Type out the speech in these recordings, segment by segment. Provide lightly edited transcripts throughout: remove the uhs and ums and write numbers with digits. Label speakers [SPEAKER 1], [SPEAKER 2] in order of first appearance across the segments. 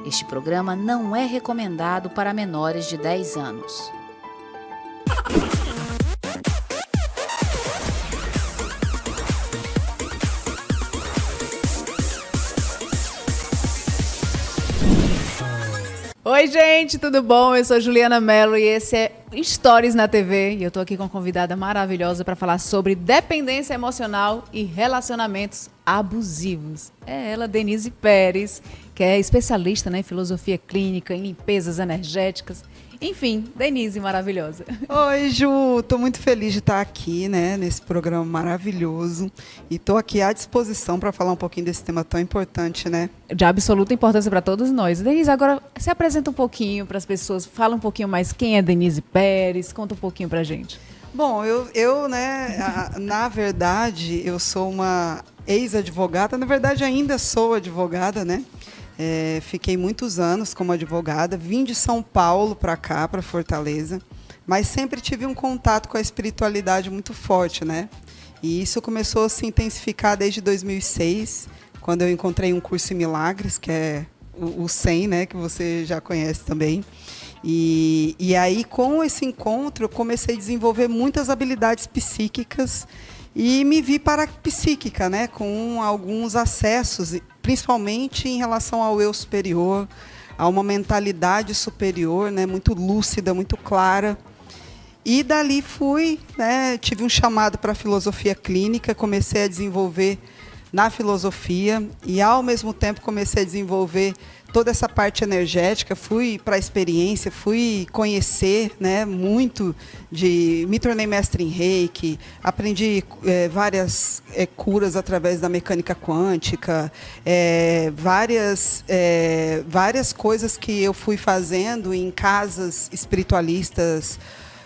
[SPEAKER 1] Este programa não é recomendado para menores de 10 anos.
[SPEAKER 2] Oi, gente, tudo bom? Eu sou Juliana Mello e esse é Stories na TV. E eu tô aqui com uma convidada maravilhosa para falar sobre dependência emocional e relacionamentos abusivos. É ela, Denise Pérez, que é especialista, né, em filosofia clínica, em limpezas energéticas. Enfim, Denise maravilhosa.
[SPEAKER 3] Oi, Ju, tô muito feliz de estar aqui, né, nesse programa maravilhoso e tô aqui à disposição para falar um pouquinho desse tema tão importante, né?
[SPEAKER 2] De absoluta importância para todos nós. Denise, agora se apresenta um pouquinho para as pessoas, fala um pouquinho mais quem é Denise Pérez, conta um pouquinho pra gente.
[SPEAKER 3] Bom, né, na verdade, eu sou uma ex-advogada, na verdade ainda sou advogada, né? Fiquei muitos anos como advogada, vim de São Paulo para cá, para Fortaleza, mas sempre tive um contato com a espiritualidade muito forte, né? E isso começou a se intensificar desde 2006, quando eu encontrei um curso em milagres, que é o 100, né, que você já conhece também. E aí, com esse encontro, eu comecei a desenvolver muitas habilidades psíquicas e me vi parapsíquica, né, com alguns acessos, principalmente em relação ao eu superior, a uma mentalidade superior, né, muito lúcida, muito clara. E dali fui, né, tive um chamado para a filosofia clínica, comecei a desenvolver na filosofia e, ao mesmo tempo, comecei a desenvolver toda essa parte energética, fui para a experiência, fui conhecer, né, muito, me tornei mestre em Reiki, aprendi várias curas através da mecânica quântica, várias coisas que eu fui fazendo em casas espiritualistas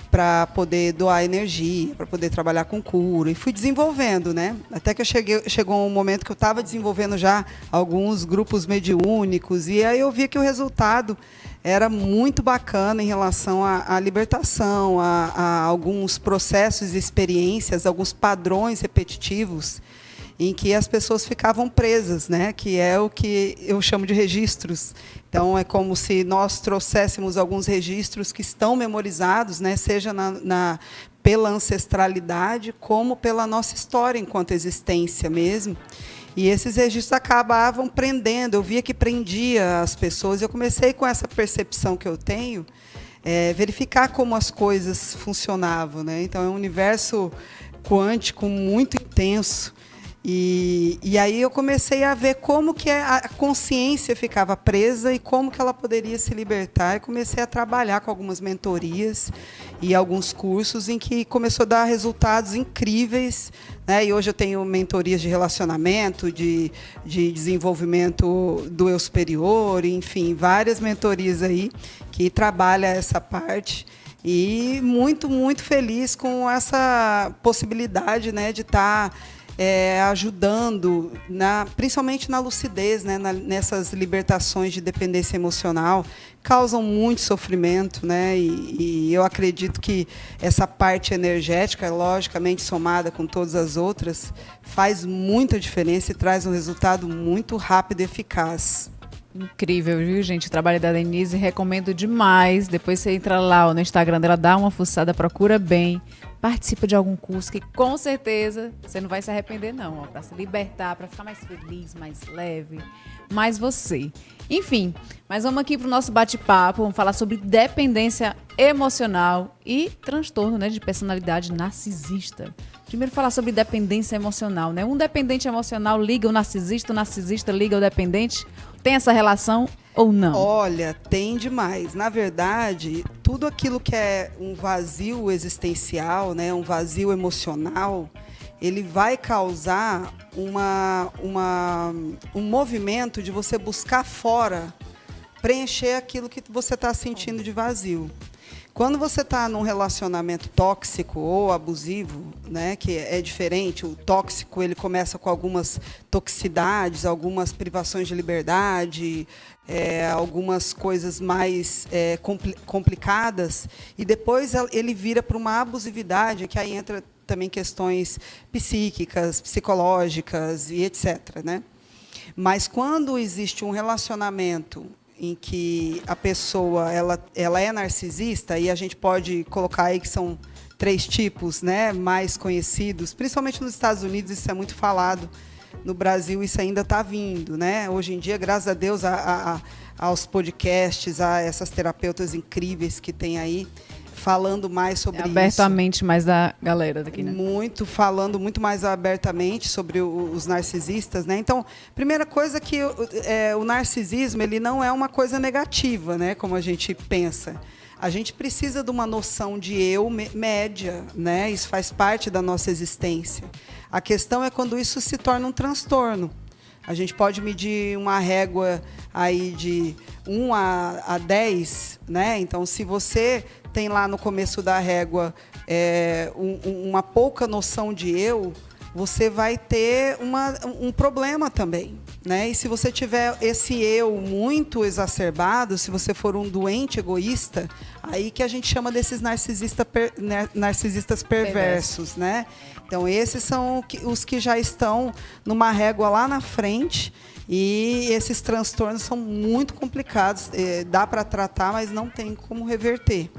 [SPEAKER 3] para poder doar energia, para poder trabalhar com cura, e fui desenvolvendo, né? Até que chegou um momento que eu estava desenvolvendo já alguns grupos mediúnicos, e aí eu vi que o resultado era muito bacana em relação à libertação, a alguns processos e experiências, alguns padrões repetitivos, em que as pessoas ficavam presas, né? Que é o que eu chamo de registros. Então, é como se nós trouxéssemos alguns registros que estão memorizados, né? Seja pela ancestralidade, como pela nossa história enquanto existência mesmo. E esses registros acabavam prendendo, eu via que prendia as pessoas. Eu comecei com essa percepção que eu tenho, verificar como as coisas funcionavam, né? Então, é um universo quântico muito intenso. E aí eu comecei a ver como que a consciência ficava presa e como que ela poderia se libertar. E comecei a trabalhar com algumas mentorias e alguns cursos em que começou a dar resultados incríveis, né? E hoje eu tenho mentorias de relacionamento, de desenvolvimento do eu superior, enfim, várias mentorias aí que trabalham essa parte. E muito, muito feliz com essa possibilidade, né, de estar ajudando, principalmente na lucidez, né, nessas libertações de dependência emocional, causam muito sofrimento, né, e eu acredito que essa parte energética, logicamente somada com todas as outras, faz muita diferença e traz um resultado muito rápido e eficaz.
[SPEAKER 2] Incrível, viu, gente? O trabalho da Denise, recomendo demais. Depois você entra lá no Instagram dela, dá uma fuçada, procura bem, participa de algum curso que com certeza você não vai se arrepender, não, para se libertar, para ficar mais feliz, mais leve, mais você. Enfim, mas vamos aqui para o nosso bate-papo, vamos falar sobre dependência emocional e transtorno, né, de personalidade narcisista. Primeiro falar sobre dependência emocional, né? Um dependente emocional liga o narcisista liga o dependente. Tem essa relação ou não?
[SPEAKER 3] Olha, tem demais. Na verdade, tudo aquilo que é um vazio existencial, né, um vazio emocional, ele vai causar um movimento de você buscar fora, preencher aquilo que você está sentindo de vazio. Quando você está num relacionamento tóxico ou abusivo, né, que é diferente, o tóxico ele começa com algumas toxicidades, algumas privações de liberdade, algumas coisas mais complicadas, e depois ele vira para uma abusividade, que aí entra também questões psíquicas, psicológicas e etc., né? Mas quando existe um relacionamento em que a pessoa ela é narcisista, e a gente pode colocar aí que são 3 tipos, né, mais conhecidos, principalmente nos Estados Unidos, isso é muito falado. No Brasil, isso ainda está vindo, né? Hoje em dia, graças a Deus, aos podcasts, a essas terapeutas incríveis que tem aí, falando mais sobre isso.
[SPEAKER 2] Abertamente mais da galera daqui, né?
[SPEAKER 3] Falando muito mais abertamente sobre os narcisistas, né? Então, primeira coisa que o narcisismo, ele não é uma coisa negativa, né? Como a gente pensa. A gente precisa de uma noção de eu média, né? Isso faz parte da nossa existência. A questão é quando isso se torna um transtorno. A gente pode medir uma régua aí de 1 a 10, né? Então, se você tem lá no começo da régua uma pouca noção de eu, você vai ter um problema também, né? E se você tiver esse eu muito exacerbado, se você for um doente egoísta, aí que a gente chama desses narcisistas perversos, né? Então, esses são os que já estão numa régua lá na frente, e esses transtornos são muito complicados. Dá para tratar, mas não tem como reverter.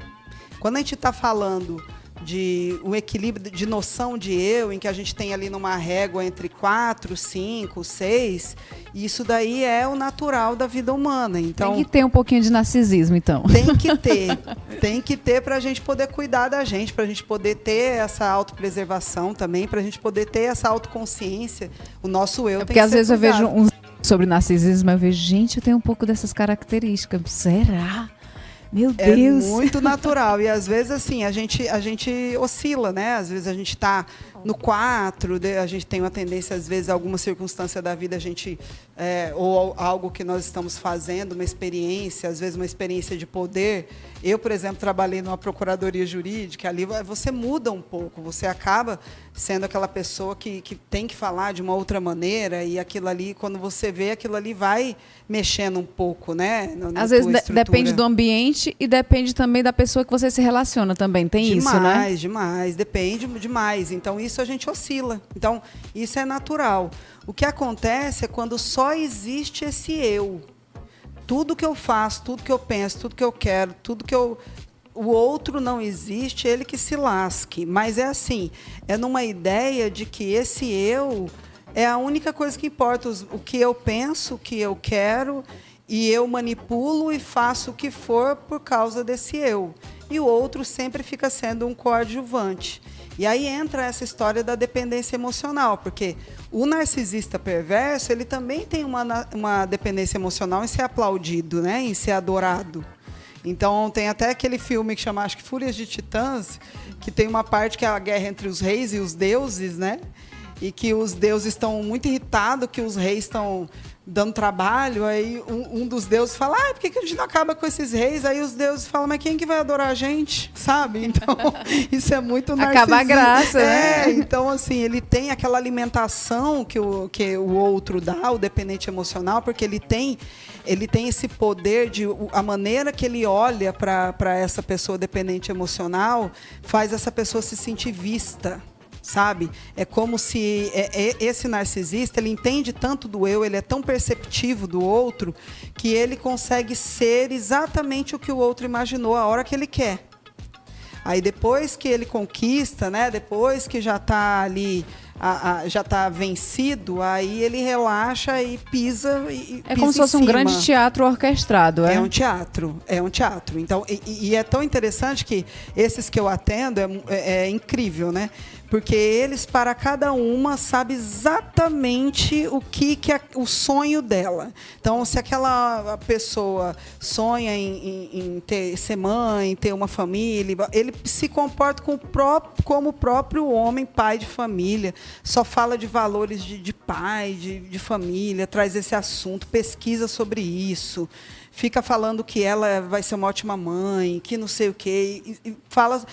[SPEAKER 3] Quando a gente está falando de um equilíbrio de noção de eu, em que a gente tem ali numa régua entre 4, 5, 6, isso daí é o natural da vida humana. Então,
[SPEAKER 2] tem que ter um pouquinho de narcisismo, então.
[SPEAKER 3] Tem que ter para a gente poder cuidar da gente, para a gente poder ter essa autopreservação também, para a gente poder ter essa autoconsciência. O nosso eu tem que ser
[SPEAKER 2] porque às vezes
[SPEAKER 3] cuidado.
[SPEAKER 2] Eu vejo sobre narcisismo, eu vejo, gente, eu tenho um pouco dessas características. Será? Meu Deus!
[SPEAKER 3] É muito natural. E às vezes, assim, a gente oscila, né? Às vezes a gente está no 4, a gente tem uma tendência, às vezes, alguma circunstância da vida, a gente, ou algo que nós estamos fazendo, uma experiência, às vezes uma experiência de poder. Eu, por exemplo, trabalhei numa procuradoria jurídica, ali você muda um pouco, você acaba sendo aquela pessoa que tem que falar de uma outra maneira, e aquilo ali, quando você vê, aquilo ali vai mexendo um pouco, né?
[SPEAKER 2] Às vezes depende do ambiente e depende também da pessoa que você se relaciona também, tem isso, né?
[SPEAKER 3] Demais, depende demais. Então, isso a gente oscila. Então, isso é natural. O que acontece é quando só existe esse eu. Tudo que eu faço, tudo que eu penso, tudo que eu quero, o outro não existe, ele que se lasque. Mas é assim, é numa ideia de que esse eu é a única coisa que importa. O que eu penso, o que eu quero, e eu manipulo e faço o que for por causa desse eu. E o outro sempre fica sendo um coadjuvante. E aí entra essa história da dependência emocional, porque o narcisista perverso, ele também tem uma dependência emocional em ser aplaudido, né? Em ser adorado. Então, tem até aquele filme que chama, acho que Fúrias de Titãs, que tem uma parte que é a guerra entre os reis e os deuses, né? E que os deuses estão muito irritados, que os reis estão dando trabalho. Aí um dos deuses fala, por que a gente não acaba com esses reis? Aí os deuses falam, mas quem que vai adorar a gente? Sabe? Então, isso é muito narcisismo.
[SPEAKER 2] Acaba a graça, né?
[SPEAKER 3] Então, assim, ele tem aquela alimentação que o outro dá, o dependente emocional, porque ele tem esse poder de a maneira que ele olha para essa pessoa dependente emocional faz essa pessoa se sentir vista. Sabe? É como se esse narcisista, ele entende tanto do eu, ele é tão perceptivo do outro, que ele consegue ser exatamente o que o outro imaginou a hora que ele quer. Aí depois que ele conquista, né? Depois que já está ali, já está vencido, aí ele relaxa e pisa
[SPEAKER 2] como se fosse um grande teatro orquestrado,
[SPEAKER 3] É um teatro. Então, e é tão interessante que esses que eu atendo é incrível, né? Porque eles, para cada uma, sabem exatamente o que é o sonho dela. Então, se aquela pessoa sonha em ser mãe, ter uma família, ele se comporta como o próprio homem, pai de família. só fala de valores de pai, de família, traz esse assunto, pesquisa sobre isso, fica falando que ela vai ser uma ótima mãe, que não sei o quê, e fala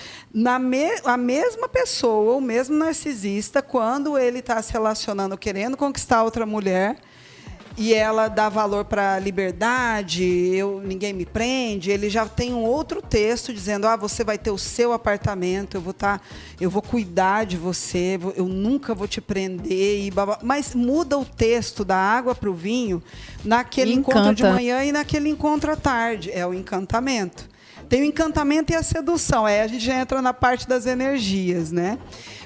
[SPEAKER 3] a mesma pessoa, o mesmo narcisista, quando ele está se relacionando, querendo conquistar outra mulher, e ela dá valor para a liberdade, ninguém me prende, ele já tem um outro texto dizendo, você vai ter o seu apartamento, eu vou cuidar de você, eu nunca vou te prender. Mas muda o texto da água para o vinho naquele encontro de manhã e naquele encontro à tarde. É o encantamento. Tem o encantamento e a sedução. Aí a gente já entra na parte das energias, né?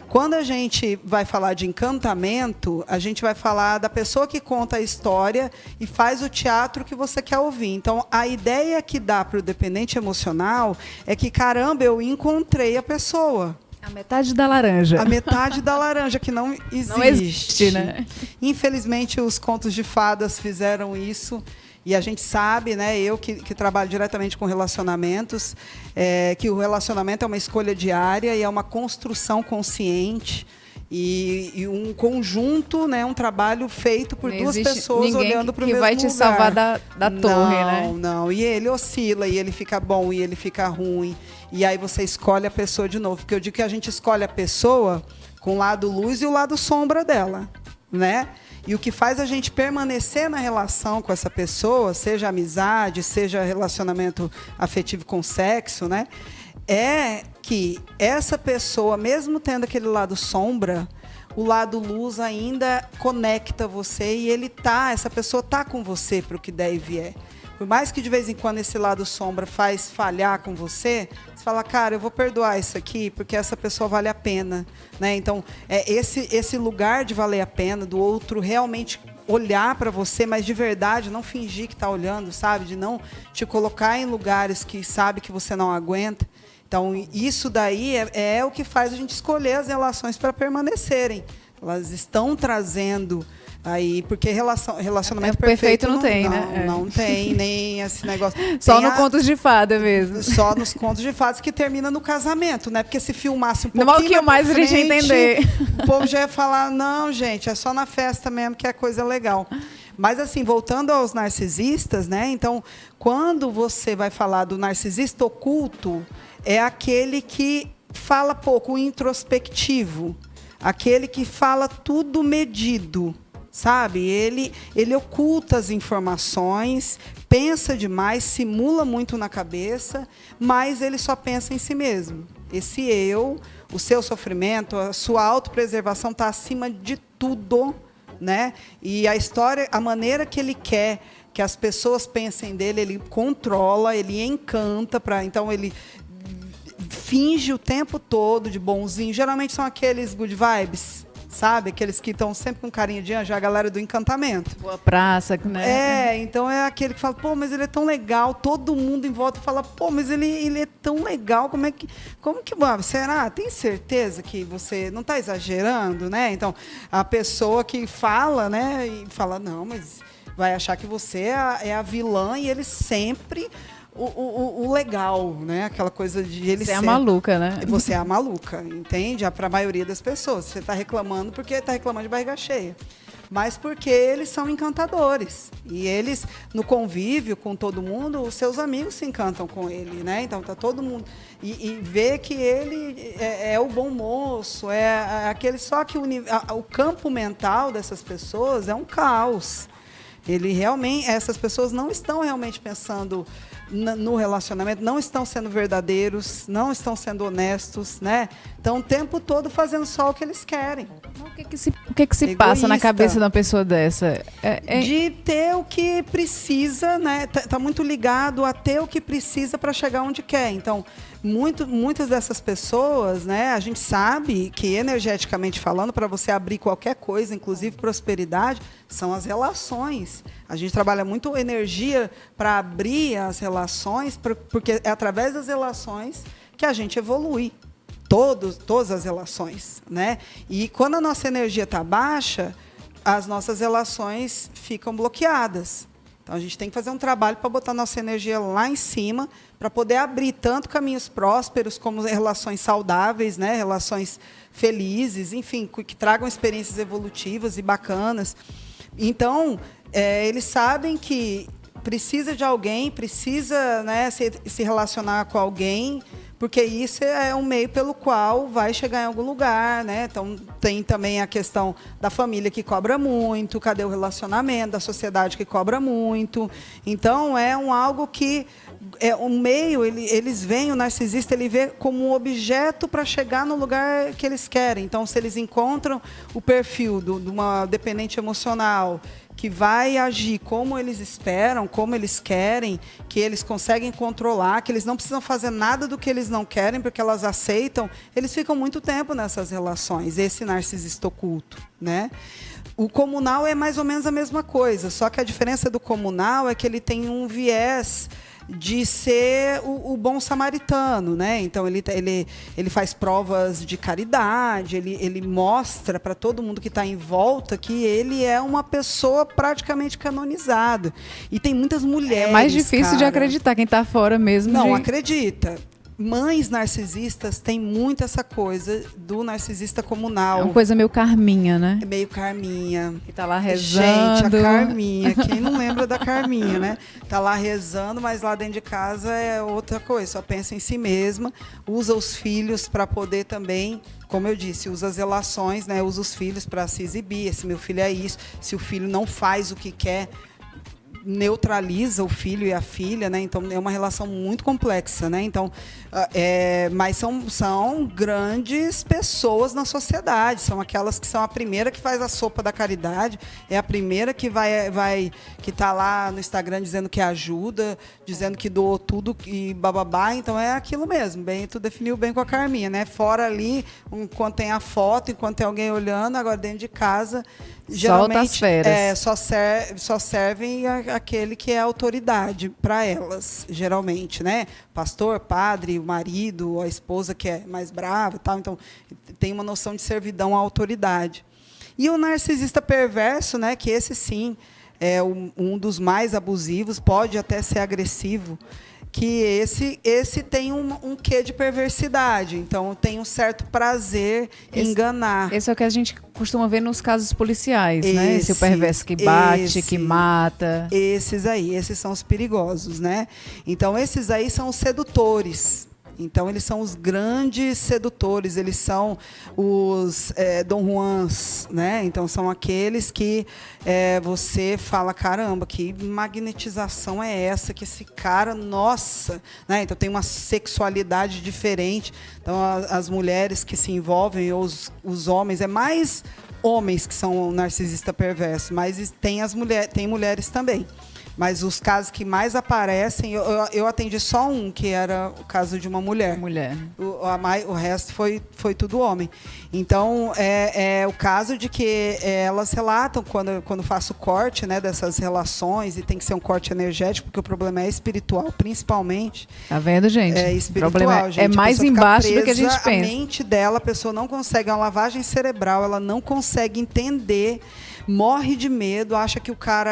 [SPEAKER 3] Quando a gente vai falar de encantamento, a gente vai falar da pessoa que conta a história e faz o teatro que você quer ouvir. Então, a ideia que dá para o dependente emocional é que, caramba, eu encontrei a pessoa.
[SPEAKER 2] A metade da laranja.
[SPEAKER 3] A metade da laranja, que não existe.
[SPEAKER 2] Não existe, né?
[SPEAKER 3] Infelizmente, os contos de fadas fizeram isso. E a gente sabe, né, eu que trabalho diretamente com relacionamentos, que o relacionamento é uma escolha diária e é uma construção consciente e um conjunto, né, um trabalho feito por duas pessoas olhando para o mesmo lugar.
[SPEAKER 2] Que vai te salvar da torre, né?
[SPEAKER 3] Não, e ele oscila, e ele fica bom, e ele fica ruim. E aí você escolhe a pessoa de novo. Porque eu digo que a gente escolhe a pessoa com o lado luz e o lado sombra dela, né? E o que faz a gente permanecer na relação com essa pessoa, seja amizade, seja relacionamento afetivo com sexo, né? É que essa pessoa, mesmo tendo aquele lado sombra, o lado luz ainda conecta você e essa pessoa está com você para o que der e vier. Por mais que de vez em quando esse lado sombra faz falhar com você, você fala, cara, eu vou perdoar isso aqui porque essa pessoa vale a pena, né? Então, esse lugar de valer a pena, do outro realmente olhar para você, mas de verdade, não fingir que está olhando, sabe? De não te colocar em lugares que sabe que você não aguenta. Então, isso daí é o que faz a gente escolher as relações para permanecerem. Elas estão trazendo aí, porque relacionamento perfeito
[SPEAKER 2] não tem, né?
[SPEAKER 3] Não tem, nem esse negócio.
[SPEAKER 2] Só no contos de fada mesmo.
[SPEAKER 3] Só nos contos de fadas que termina no casamento, né? Porque se filmasse um pouquinho
[SPEAKER 2] mais a gente entender.
[SPEAKER 3] O povo já ia falar, não, gente, é só na festa mesmo que é coisa legal. Mas, assim, voltando aos narcisistas, né? Então, quando você vai falar do narcisista oculto, é aquele que fala pouco, o introspectivo. Aquele que fala tudo medido, sabe? Ele oculta as informações, pensa demais, simula muito na cabeça, mas ele só pensa em si mesmo. Esse eu, o seu sofrimento, a sua autopreservação está acima de tudo, né? E a história, a maneira que ele quer que as pessoas pensem dele, ele controla, ele encanta, então ele finge o tempo todo de bonzinho. Geralmente são aqueles good vibes, sabe? Aqueles que estão sempre com carinha de anjo, a galera do encantamento.
[SPEAKER 2] Boa praça, né?
[SPEAKER 3] Então é aquele que fala, pô, mas ele é tão legal. Todo mundo em volta fala, pô, mas ele é tão legal. Como que será? Tem certeza que você não está exagerando, né? Então, a pessoa que fala, né? E fala, não, mas vai achar que você é a vilã e ele sempre... O legal, né? Aquela coisa de ele ser...
[SPEAKER 2] Você é a maluca, né?
[SPEAKER 3] Você é a maluca, entende? Para a maioria das pessoas. Você está reclamando porque está reclamando de barriga cheia. Mas porque eles são encantadores. E eles, no convívio com todo mundo, os seus amigos se encantam com ele, né? Então, tá todo mundo... E vê que ele é o bom moço, é aquele... Só que o campo mental dessas pessoas é um caos. Essas pessoas não estão realmente pensando no relacionamento, não estão sendo verdadeiros, não estão sendo honestos, né? Estão o tempo todo fazendo só o que eles querem.
[SPEAKER 2] O que se passa na cabeça de uma pessoa dessa?
[SPEAKER 3] De ter o que precisa, né? Tá muito ligado a ter o que precisa para chegar onde quer. Então, muitas dessas pessoas, né? A gente sabe que, energeticamente falando, para você abrir qualquer coisa, inclusive prosperidade, são as relações. A gente trabalha muito energia para abrir as relações, porque é através das relações que a gente evolui. Todas as relações, né? E quando a nossa energia está baixa, as nossas relações ficam bloqueadas. Então, a gente tem que fazer um trabalho para botar nossa energia lá em cima, para poder abrir tanto caminhos prósperos, como relações saudáveis, né? Relações felizes, enfim, que tragam experiências evolutivas e bacanas. Então, eles sabem que precisa de alguém, precisa, né, se relacionar com alguém, porque isso é um meio pelo qual vai chegar em algum lugar, né? Então, tem também a questão da família que cobra muito, cadê o relacionamento, da sociedade que cobra muito. Então, é algo que um meio, eles veem, o narcisista, ele vê como um objeto para chegar no lugar que eles querem. Então, se eles encontram o perfil de uma dependente emocional, que vai agir como eles esperam, como eles querem, que eles conseguem controlar, que eles não precisam fazer nada do que eles não querem, porque elas aceitam, eles ficam muito tempo nessas relações, esse narcisista oculto, né? O comunal é mais ou menos a mesma coisa, só que a diferença do comunal é que ele tem um viés de ser o bom samaritano, né? Então ele faz provas de caridade, ele mostra para todo mundo que está em volta que ele é uma pessoa praticamente canonizada. E tem muitas mulheres.
[SPEAKER 2] É mais difícil de acreditar quem está fora mesmo.
[SPEAKER 3] Não acredita. Mães narcisistas têm muito essa coisa do narcisista comunal.
[SPEAKER 2] É uma coisa meio Carminha, né?
[SPEAKER 3] É meio Carminha.
[SPEAKER 2] Que tá lá rezando.
[SPEAKER 3] Gente, a Carminha. Quem não lembra da Carminha, né? Tá lá rezando, mas lá dentro de casa é outra coisa. Só pensa em si mesma. Usa os filhos para poder também, como eu disse, usa as relações, né? Usa os filhos para se exibir. Esse meu filho é isso. Se o filho não faz o que quer, neutraliza o filho e a filha, né? Então é uma relação muito complexa, né? Então, mas são grandes pessoas na sociedade, são aquelas que são a primeira que faz a sopa da caridade, é a primeira que que está lá no Instagram dizendo que ajuda, dizendo que doou tudo e bababá. Então é aquilo mesmo. Bem, tu definiu bem com a Carminha, né? Fora ali, enquanto tem a foto, enquanto tem alguém olhando, agora dentro de casa, geralmente só servem aquele que é autoridade para elas, geralmente, né? Pastor, padre, o marido, a esposa que é mais brava e tal. Então, tem uma noção de servidão à autoridade. E o narcisista perverso, né? Que esse sim é um dos mais abusivos, pode até ser agressivo, que esse tem um quê de perversidade. Então, tem um certo prazer em enganar.
[SPEAKER 2] Esse é o que a gente costuma ver nos casos policiais, né? Esse é o perverso que bate, que mata.
[SPEAKER 3] Esses são os perigosos, né? Então, esses aí são os sedutores. Então, eles são os grandes sedutores, eles são os Dom Juans, né? Então, são aqueles que você fala, caramba, que magnetização é essa? Que esse cara, nossa! Né? Então, tem uma sexualidade diferente. Então, as mulheres que se envolvem, ou os homens, é mais homens que são narcisista perverso, mas tem mulheres também. Mas os casos que mais aparecem, eu atendi só um, que era o caso de uma mulher. O resto foi tudo homem. Então, é o caso de que elas relatam, quando faço o corte, né, dessas relações, e tem que ser um corte energético, porque o problema é espiritual, principalmente.
[SPEAKER 2] Tá vendo, gente?
[SPEAKER 3] É espiritual,
[SPEAKER 2] o problema
[SPEAKER 3] gente.
[SPEAKER 2] É mais embaixo do que a gente pensa.
[SPEAKER 3] A mente dela, a pessoa não consegue, é uma lavagem cerebral, ela não consegue entender, morre de medo, acha que o cara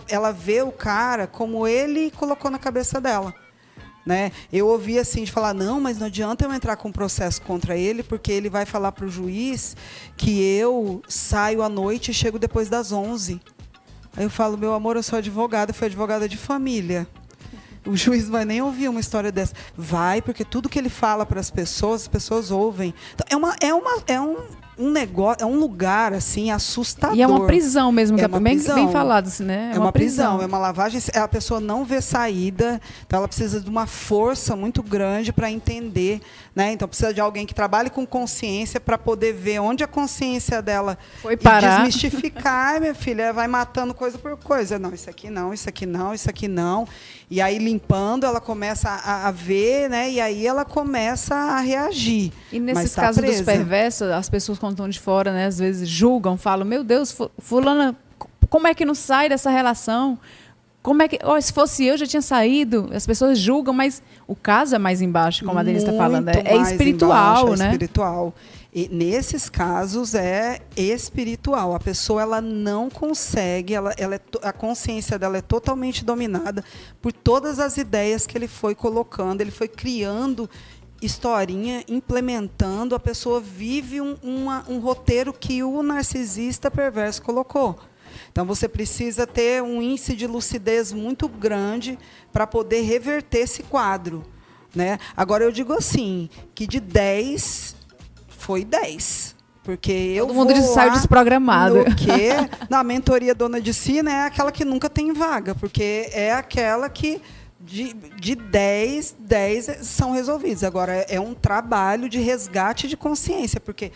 [SPEAKER 3] ela vê o cara como ele colocou na cabeça dela, né? Eu ouvi assim de falar, não, mas não adianta eu entrar com um processo contra ele, porque ele vai falar para o juiz que eu saio à noite e chego depois das 11. Aí eu falo, meu amor, eu sou advogada, fui advogada de família. O juiz não vai nem ouvir uma história dessa. Vai, porque tudo que ele fala para as pessoas ouvem. Então, um negócio, é um lugar assim assustador.
[SPEAKER 2] E é uma prisão mesmo, que é bem falado, assim, né?
[SPEAKER 3] É uma prisão, é uma lavagem. A pessoa não vê saída, então ela precisa de uma força muito grande para entender, né? Então precisa de alguém que trabalhe com consciência para poder ver onde a consciência dela
[SPEAKER 2] foi parar.
[SPEAKER 3] E desmistificar, minha filha, vai matando coisa por coisa. Não, isso aqui não, isso aqui não, isso aqui não. E aí limpando, ela começa a ver, né? E aí ela começa a reagir.
[SPEAKER 2] E nesses casos dos perversos, as pessoas quando estão de fora, né, às vezes julgam, falam, meu Deus, fulana, como é que não sai dessa relação? Como é que, se fosse eu, já tinha saído. As pessoas julgam, mas o caso é mais embaixo, como a Denise está falando. É espiritual,
[SPEAKER 3] embaixo,
[SPEAKER 2] né?
[SPEAKER 3] É espiritual. E nesses casos é espiritual. A pessoa ela não consegue, a consciência dela é totalmente dominada por todas as ideias que ele foi colocando, ele foi criando historinha, implementando, a pessoa vive um roteiro que o narcisista perverso colocou. Então, você precisa ter um índice de lucidez muito grande para poder reverter esse quadro, né? Agora, eu digo assim, que de 10, foi 10. Porque
[SPEAKER 2] todo mundo saiu desprogramado.
[SPEAKER 3] Na mentoria Dona de Si, né, é aquela que nunca tem vaga, porque é aquela que de 10 são resolvidos. Agora, é um trabalho de resgate de consciência, porque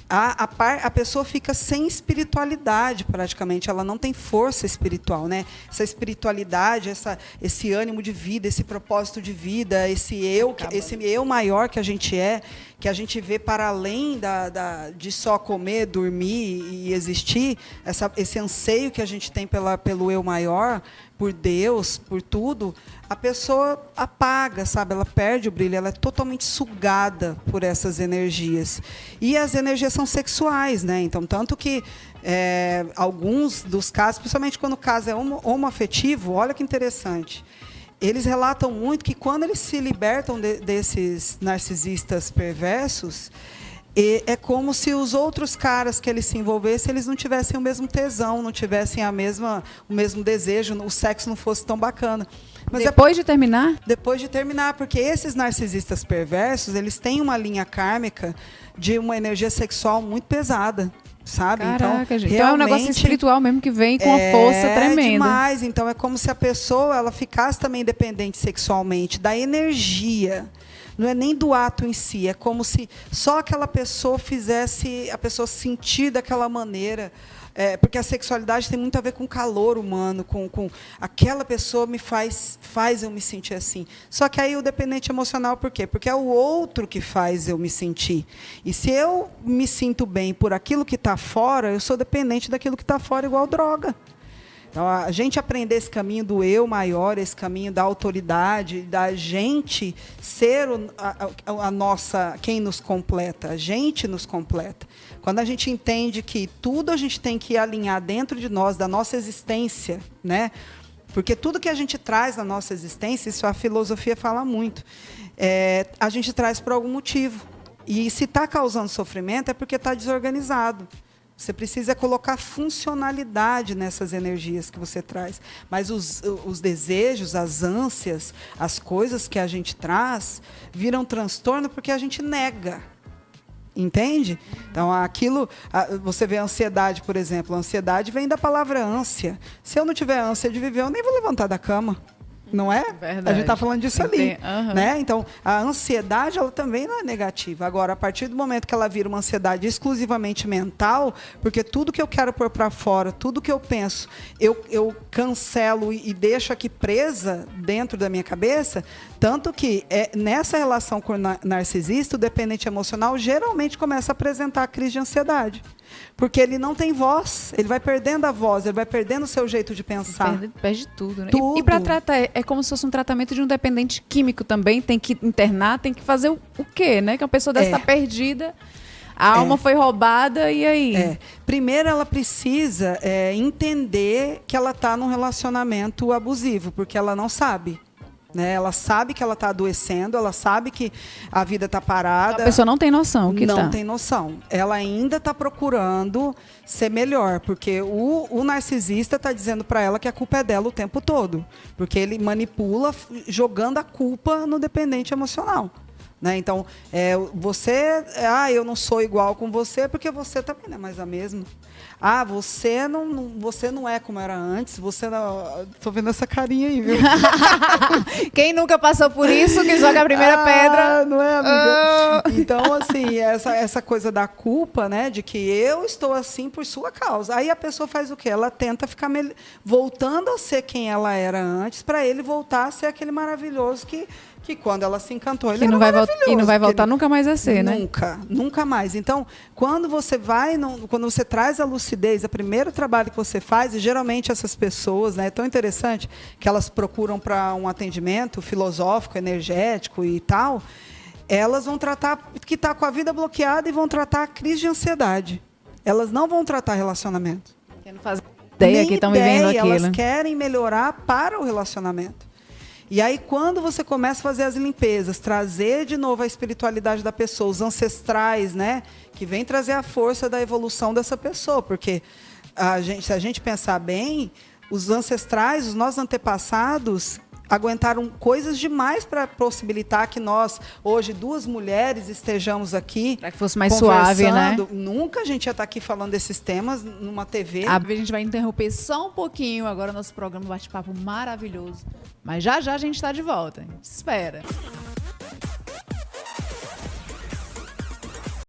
[SPEAKER 3] a pessoa fica sem espiritualidade, praticamente. Ela não tem força espiritual, né? Essa espiritualidade, esse ânimo de vida, esse propósito de vida, esse eu maior que a gente vê para além de só comer, dormir e existir, esse anseio que a gente tem pelo eu maior, por Deus, por tudo, a pessoa apaga, sabe? Ela perde o brilho, ela é totalmente sugada por essas energias. E as energias são sexuais, né? Então, tanto que alguns dos casos, principalmente quando o caso é homoafetivo, olha que interessante, eles relatam muito que quando eles se libertam desses narcisistas perversos, é como se os outros caras que eles se envolvessem, eles não tivessem o mesmo tesão, não tivessem o mesmo desejo, o sexo não fosse tão bacana. Mas
[SPEAKER 2] depois de terminar?
[SPEAKER 3] Depois de terminar, porque esses narcisistas perversos, eles têm uma linha kármica de uma energia sexual muito pesada, sabe?
[SPEAKER 2] Caraca, gente. Então é um negócio espiritual mesmo que vem com uma força tremenda.
[SPEAKER 3] É demais. Então é como se a pessoa ela ficasse também dependente sexualmente da energia. Não é nem do ato em si, é como se só aquela pessoa fizesse a pessoa sentir daquela maneira. Porque a sexualidade tem muito a ver com o calor humano, com aquela pessoa me faz eu me sentir assim. Só que aí o dependente emocional, por quê? Porque é o outro que faz eu me sentir. E se eu me sinto bem por aquilo que está fora, eu sou dependente daquilo que está fora, igual droga. Então, a gente aprender esse caminho do eu maior, esse caminho da autoridade, da gente ser a nossa, quem nos completa, a gente nos completa. Quando a gente entende que tudo a gente tem que alinhar dentro de nós, da nossa existência, né? Porque tudo que a gente traz na nossa existência, isso a filosofia fala muito, a gente traz por algum motivo. E se está causando sofrimento é porque está desorganizado. Você precisa colocar funcionalidade nessas energias que você traz. Mas os desejos, as ânsias, as coisas que a gente traz, viram transtorno porque a gente nega. Entende? Então, você vê a ansiedade, por exemplo. A ansiedade vem da palavra ânsia. Se eu não tiver ânsia de viver, eu nem vou levantar da cama. Não é?
[SPEAKER 2] Verdade.
[SPEAKER 3] A gente está falando disso ali.
[SPEAKER 2] Uhum.
[SPEAKER 3] Né? Então, a ansiedade ela também não é negativa. Agora, a partir do momento que ela vira uma ansiedade exclusivamente mental, porque tudo que eu quero pôr para fora, tudo que eu penso, eu cancelo e deixo aqui presa dentro da minha cabeça, tanto que nessa relação com o narcisista, o dependente emocional geralmente começa a apresentar a crise de ansiedade. Porque ele não tem voz, ele vai perdendo a voz, ele vai perdendo o seu jeito de pensar.
[SPEAKER 2] Perde tudo, né?
[SPEAKER 3] Tudo.
[SPEAKER 2] E para tratar, é como se fosse um tratamento de um dependente químico também, tem que internar, tem que fazer o quê, né? Que uma pessoa dessa está perdida, a alma foi roubada, e aí?
[SPEAKER 3] Primeiro, ela precisa entender que ela está num relacionamento abusivo, porque ela não sabe. Né? Ela sabe que ela está adoecendo, ela sabe que a vida está parada.
[SPEAKER 2] A pessoa não tem noção.
[SPEAKER 3] Não tem noção. Ela ainda está procurando ser melhor, porque o narcisista está dizendo para ela que a culpa é dela o tempo todo, porque ele manipula jogando a culpa no dependente emocional. Né? Então, eu não sou igual com você, porque você também não é mais a mesma. Você não é como era antes, você não... Tô vendo essa carinha aí, viu?
[SPEAKER 2] Quem nunca passou por isso, que joga a primeira pedra.
[SPEAKER 3] Não é, amiga? Então, assim, essa coisa da culpa, né, de que eu estou assim por sua causa. Aí a pessoa faz o quê? Ela tenta ficar voltando a ser quem ela era antes, para ele voltar a ser aquele maravilhoso que quando ela se encantou, ele era maravilhoso.
[SPEAKER 2] E não vai voltar nunca mais a ser, né?
[SPEAKER 3] Nunca mais. Então, quando você traz a lucidez, o primeiro trabalho que você faz, e geralmente essas pessoas, né, é tão interessante que elas procuram para um atendimento filosófico, energético e tal, elas vão tratar que está com a vida bloqueada e vão tratar a crise de ansiedade. Elas não vão tratar relacionamento.
[SPEAKER 2] Que não fazem ideia que estão vivendo aquilo.
[SPEAKER 3] Elas querem melhorar para o relacionamento. E aí, quando você começa a fazer as limpezas, trazer de novo a espiritualidade da pessoa, os ancestrais, né, que vem trazer a força da evolução dessa pessoa, porque se a gente pensar bem, os ancestrais, os nossos antepassados, aguentaram coisas demais para possibilitar que nós, hoje, 2 mulheres, estejamos aqui.
[SPEAKER 2] Para que fosse mais suave, né?
[SPEAKER 3] Nunca a gente ia estar aqui falando desses temas numa TV.
[SPEAKER 2] A gente vai interromper só um pouquinho agora o nosso programa Bate-Papo maravilhoso. Mas já já a gente está de volta. Espera.